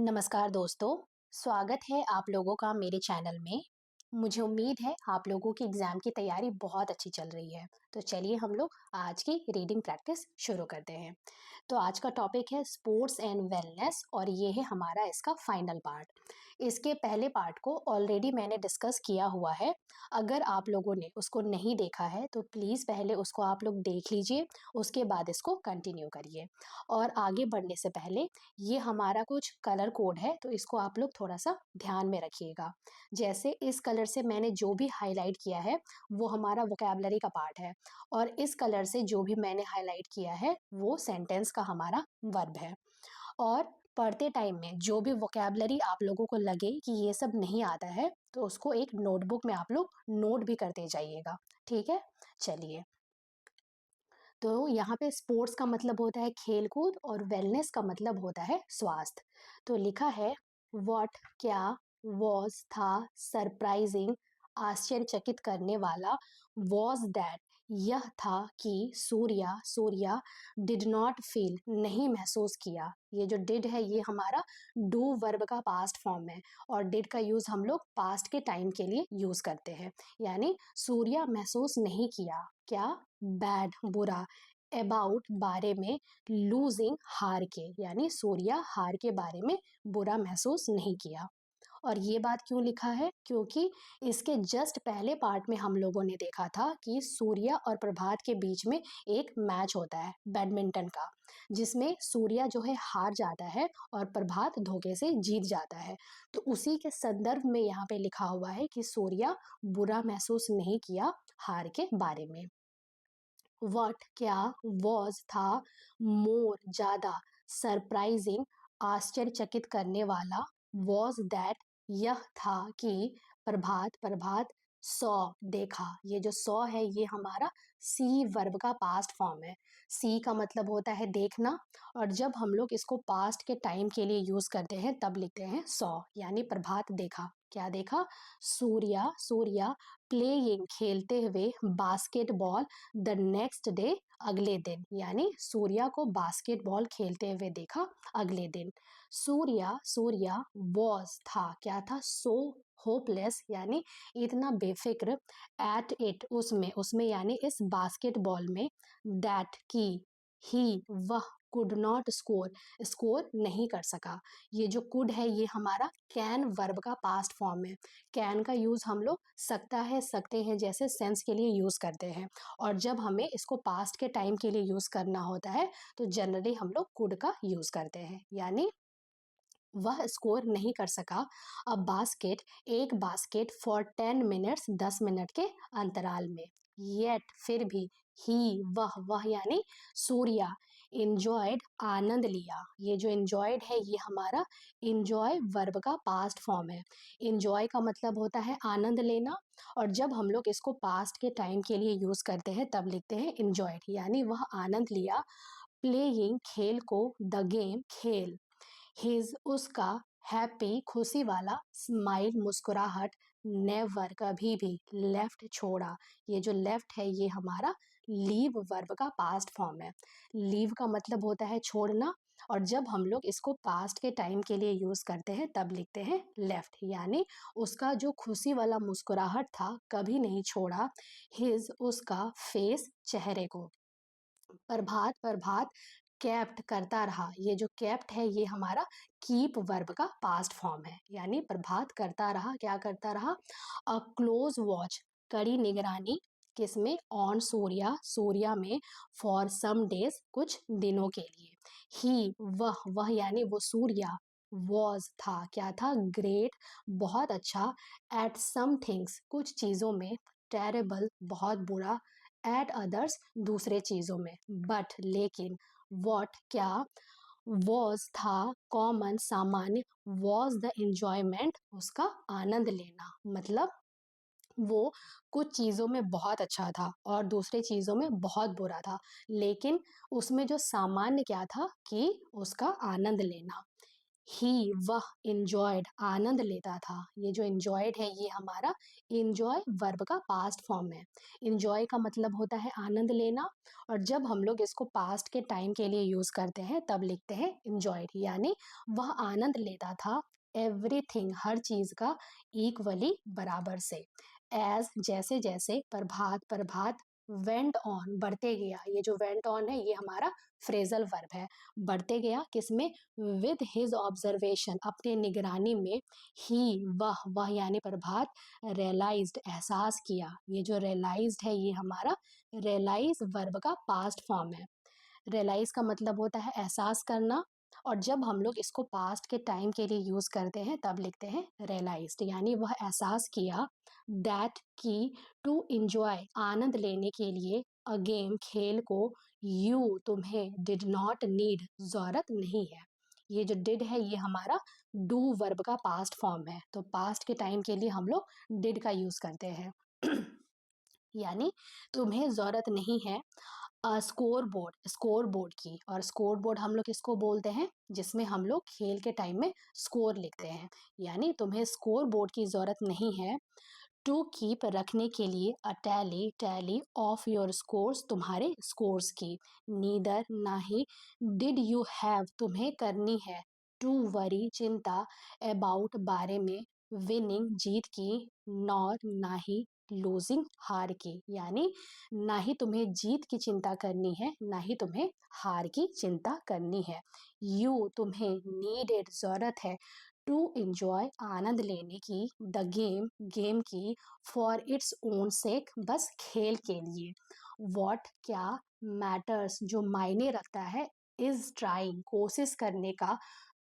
नमस्कार दोस्तों, स्वागत है आप लोगों का मेरे चैनल में। मुझे उम्मीद है आप लोगों की एग्ज़ाम की तैयारी बहुत अच्छी चल रही है। तो चलिए हम लोग आज की रीडिंग प्रैक्टिस शुरू करते हैं। तो आज का टॉपिक है स्पोर्ट्स एंड वेलनेस और ये है हमारा इसका फाइनल पार्ट। इसके पहले पार्ट को ऑलरेडी मैंने डिस्कस किया हुआ है। अगर आप लोगों ने उसको नहीं देखा है तो प्लीज़ पहले उसको आप लोग देख लीजिए, उसके बाद इसको कंटिन्यू करिए। और आगे बढ़ने से पहले ये हमारा कुछ कलर कोड है, तो इसको आप लोग थोड़ा सा ध्यान में रखिएगा। जैसे इस कलर से मैंने जो भी हाईलाइट किया है वो हमारा वोकैबुलरी का पार्ट है, और इस कलर से जो भी मैंने हाईलाइट किया है वो सेंटेंस का हमारा वर्ब है। और पढ़ते टाइम में जो भी वोकैबुलरी आप लोगों को लगे कि ये सब नहीं आता है तो उसको एक नोटबुक में आप लोग नोट भी करते जाइएगा, ठीक है। चलिए, तो यहाँ पे स्पोर्ट्स का मतलब होता है खेल कूद और वेलनेस का मतलब होता है स्वास्थ्य। तो लिखा है व्हाट क्या, वॉज था, सरप्राइजिंग आश्चर्यचकित करने वाला, वॉज दैट यह था कि सूर्या डिड नॉट फील नहीं महसूस किया। ये जो डिड है ये हमारा डू वर्ब का पास्ट फॉर्म है, और डिड का यूज हम लोग पास्ट के टाइम के लिए यूज करते हैं। यानी सूर्या महसूस नहीं किया क्या, बैड बुरा, अबाउट बारे में, लूजिंग हार के, यानी सूर्या हार के बारे में बुरा महसूस नहीं किया। और ये बात क्यों लिखा है, क्योंकि इसके जस्ट पहले पार्ट में हम लोगों ने देखा था कि सूर्या और प्रभात के बीच में एक मैच होता है बैडमिंटन का, जिसमें सूर्या जो है हार जाता है और प्रभात धोखे से जीत जाता है। तो उसी के संदर्भ में यहाँ पे लिखा हुआ है कि सूर्या बुरा महसूस नहीं किया हार के बारे में। व्हाट क्या, वॉज था, मोर ज्यादा, सरप्राइजिंग आश्चर्यचकित करने वाला, वॉज दैट यह था कि, प्रभात सॉ देखा। ये जो सॉ है ये हमारा सी वर्ब का पास्ट फॉर्म है। सी का मतलब होता है देखना, और जब हम लोग इसको पास्ट के टाइम के लिए यूज करते हैं तब लिखते हैं सॉ, यानी प्रभात देखा। क्या देखा, सूर्या प्लेइंग खेलते हुए बास्केटबॉल द नेक्स्ट डे अगले दिन, यानी सूर्या को बास्केटबॉल खेलते हुए देखा अगले दिन। सूर्या वॉज था, क्या था, सो होपलेस, यानी इतना बेफिक्र, एट इट उसमें यानी इस बास्केटबॉल में, दैट की, ही वह, कुड नॉट स्कोर नहीं कर सका। ये जो कुड है ये हमारा कैन वर्ब का पास्ट फॉर्म है। कैन का यूज हम लोग सकता है, सकते हैं जैसे सेंस के लिए यूज करते हैं, और जब हमें इसको पास्ट के टाइम के लिए यूज करना होता है तो जनरली हम लोग कुड का यूज करते हैं। यानी वह स्कोर नहीं कर सका अ बास्केट, एक बास्केट, फॉर 10 मिनट्स 10 मिनट के अंतराल में, येट फिर भी, ही वह यानी सूर्या, इंजॉयड आनंद लिया। ये जो इंजॉयड है ये हमारा इंजॉय वर्ब का पास्ट फॉर्म है। इंजॉय का मतलब होता है आनंद लेना, और जब हम लोग इसको पास्ट के टाइम के लिए यूज करते हैं तब लिखते हैं इंजॉयड, यानी वह आनंद लिया, प्लेइंग खेल को, द गेम खेल, हिज उसका, हैप्पी खुशी वाला, स्माइल मुस्कुराहट, नेवर कभी भी, लेफ्ट छोड़ा। ये जो लेफ्ट है ये हमारा लीव वर्ब का पास्ट फॉर्म है। लीव का मतलब होता है छोड़ना, और जब हम लोग इसको पास्ट के टाइम के लिए यूज करते हैं तब लिखते हैं लेफ्ट, यानी उसका जो खुशी वाला मुस्कुराहट था कभी नहीं छोड़ा, हिज उसका, फेस चेहरे को। प्रभात कैप्ट करता रहा। ये जो कैप्ट है ये हमारा कीप वर्ब का पास्ट फॉर्म है, यानी प्रभात करता रहा, क्या करता रहा, अ क्लोज वॉच, कड़ी निगरानी, किसमें, ऑन सूर्या में, फॉर सम डेज कुछ दिनों के लिए। ही वह यानी वो सूर्या, वॉज था, क्या था, ग्रेट बहुत अच्छा, एट सम थिंग्स कुछ चीजों में, टेरेबल बहुत बुरा, एट अदर्स दूसरे चीजों में, बट लेकिन, वॉट क्या, वॉज था, कॉमन सामान्य, वॉज द एंजॉयमेंट उसका आनंद लेना। मतलब वो कुछ चीजों में बहुत अच्छा था और दूसरे चीजों में बहुत बुरा था, लेकिन उसमें जो सामान्य क्या था कि उसका आनंद लेना। ही वह enjoyed आनंद लेता था। ये जो enjoyed है ये हमारा enjoy वर्ब का पास्ट फॉर्म है। enjoy का मतलब होता है आनंद लेना, और जब हम लोग इसको पास्ट के टाइम के लिए यूज करते हैं तब लिखते हैं enjoyed, यानी वह आनंद लेता था एवरीथिंग हर चीज का इक्वली बराबर से। एज जैसे जैसे प्रभात प्रभात वेंट ऑन बढ़ते गया। ये जो वेंट ऑन है ये हमारा फ्रेजल वर्ब है। बढ़ते गया किसमें? विद हिज ऑब्जर्वेशन अपने निगरानी में। ही वह यानी प्रभात रियलाइज्ड एहसास किया। ये जो रियलाइज्ड है ये हमारा रियलाइज वर्ब का पास्ट फॉर्म है। रियलाइज का मतलब होता है एहसास करना, और जब हम लोग इसको पास्ट के टाइम के लिए यूज करते हैं तब लिखते हैं रियलाइज्ड, यानी वह एहसास किया दैट की टू इंजॉय आनंद लेने के लिए अ गेम खेल को यू तुम्हें डिड नॉट नीड जरूरत नहीं है। ये जो डिड है ये हमारा डू वर्ब का पास्ट फॉर्म है, तो पास्ट के टाइम के लिए हम लोग डिड का यूज करते हैं। यानी तुम्हें जरूरत नहीं है स्कोर बोर्ड की। और स्कोर बोर्ड हम लोग किसको बोलते हैं? जिसमें हम लोग खेल के टाइम में स्कोर लिखते हैं। यानी तुम्हें स्कोर बोर्ड की जरूरत नहीं है टू कीप रखने के लिए अ टैली ऑफ योर स्कोर्स तुम्हारे स्कोर्स की। नीदर ना ही डिड यू हैव तुम्हें करनी है टू वरी चिंता अबाउट बारे में विनिंग जीत की, नॉर ना ही लूजिंग हार की। यानी ना ही तुम्हें जीत की चिंता करनी है ना ही तुम्हें हार की चिंता करनी है। यू तुम्हें नीडेड जरूरत है टू इंजॉय आनंद लेने की, द गेम की, फॉर इट्स ओन सेक बस खेल के लिए। वॉट क्या मैटर्स जो मायने रखता है, इज ट्राइंग कोशिश करने का,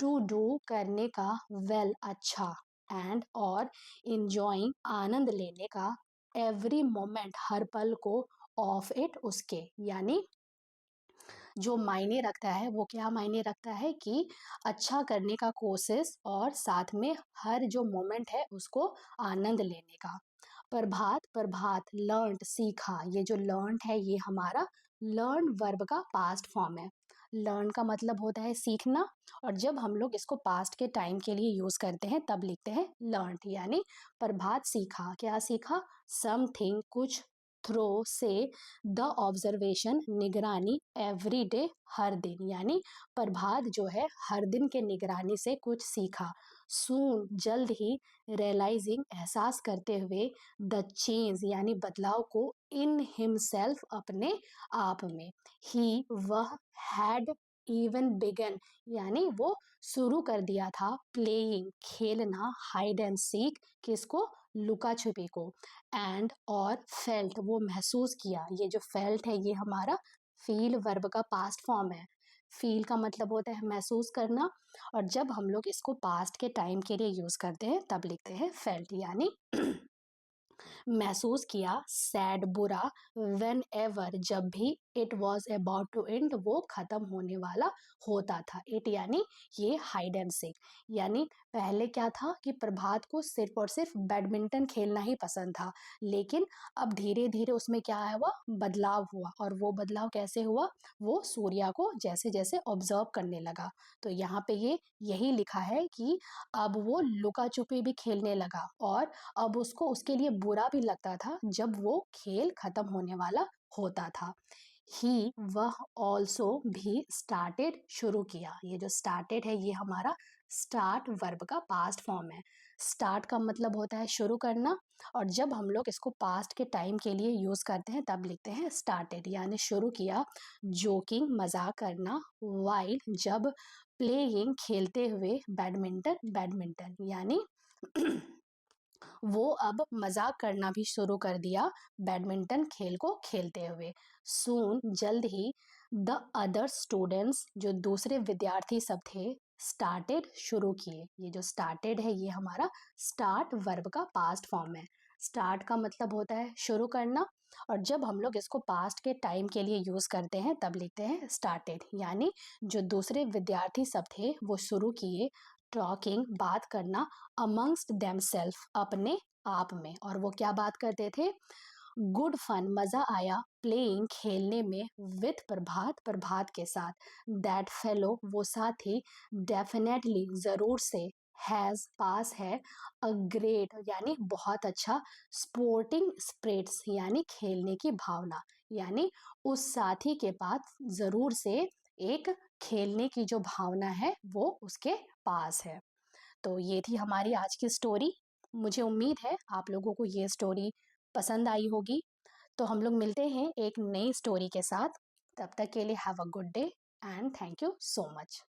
टू डू करने का, वेल अच्छा, एंड और इंजॉइंग आनंद लेने का, एवरी मोमेंट हर पल को, ऑफ इट उसके। यानी जो मायने रखता है वो क्या मायने रखता है कि अच्छा करने का कोशिश, और साथ में हर जो मोमेंट है उसको आनंद लेने का। प्रभात प्रभात लर्न सीखा। ये जो लर्न है ये हमारा लर्न वर्ब का पास्ट फॉर्म है। लर्न का मतलब होता है सीखना, और जब हम लोग इसको पास्ट के टाइम के लिए यूज करते हैं तब लिखते हैं लर्न। यानी प्रभात सीखा, क्या सीखा? समथिंग कुछ, थ्रो से, द ऑब्जर्वेशन निगरानी, एवरी डे हर दिन। यानी प्रभात जो है हर दिन के निगरानी से कुछ सीखा। सून जल्द ही, रियलाइजिंग एहसास करते हुए, द चेंज यानी बदलाव को, इन हिमसेल्फ अपने आप में। ही वह, हैड इवन बिगन यानी वो शुरू कर दिया था, प्लेइंग खेलना, हाइड एंड सीक किसको? लुका छुपी को, एंड और फेल्ट वो महसूस किया। ये जो फेल्ट है ये हमारा फील वर्ब का पास्ट फॉर्म है। फील का मतलब होता है महसूस करना, और जब हम लोग इसको पास्ट के टाइम के लिए यूज करते हैं तब लिखते हैं फेल्ट, यानी महसूस किया। सैड बुरा, वेन एवर जब भी, it was about to end वो खत्म होने वाला होता था। इट यानी ये हाइड एंड सीक। यानी पहले क्या था कि प्रभात को सिर्फ और सिर्फ बैडमिंटन खेलना ही पसंद था, लेकिन अब धीरे धीरे उसमें क्या हुआ? बदलाव हुआ। और वो बदलाव कैसे हुआ? वो सूर्या को जैसे जैसे ऑब्जर्व करने लगा। तो यहाँ पे ये यही लिखा है कि अब वो लुका छुपी भी खेलने लगा, और अब उसको उसके लिए बुरा भी लगता था जब वो खेल खत्म होने वाला होता था। ही वह ऑल्सो भी स्टार्टेड शुरू किया। ये जो स्टार्टेड है ये हमारा स्टार्ट वर्ब का पास्ट फॉर्म है। स्टार्ट का मतलब होता है शुरू करना, और जब हम लोग इसको पास्ट के टाइम के लिए यूज करते हैं तब लिखते हैं स्टार्टेड, यानी शुरू किया। जोकिंग मजाक करना, वाइल जब, प्लेइंग खेलते हुए, बैडमिंटन यानी वो अब मजाक करना भी शुरू कर दिया बैडमिंटन खेल को खेलते हुए। सून जल्द ही, द अदर स्टूडेंट्स जो दूसरे विद्यार्थी सब थे, स्टार्टेड शुरू किए। ये जो स्टार्टेड है ये हमारा स्टार्ट वर्ब का पास्ट फॉर्म है। स्टार्ट का मतलब होता है शुरू करना, और जब हम लोग इसको पास्ट के टाइम के लिए यूज करते हैं तब लिखते हैं स्टार्टेड, यानी जो दूसरे विद्यार्थी सब थे वो शुरू किए टॉकिंग बात करना, अमंगस्ट देमसेल्फ अपने आप में। और वो क्या बात करते थे? गुड फन, मज़ा आया प्लेइंग, खेलने में, विथ प्रभात, प्रभात के साथ। दैट फेलो, वो साथी, डेफिनेटली, ज़रूर से, हैज़, पास है, अ ग्रेट यानी बहुत अच्छा, स्पोर्टिंग स्पिरिट्स यानी खेलने की भावना, यानी उस साथी के पास ज़रूर से एक खेलने की जो भावना है वो उसके पास है। तो ये थी हमारी आज की स्टोरी। मुझे उम्मीद है आप लोगों को ये स्टोरी पसंद आई होगी। तो हम लोग मिलते हैं एक नई स्टोरी के साथ। तब तक के लिए have a good day and thank you so much.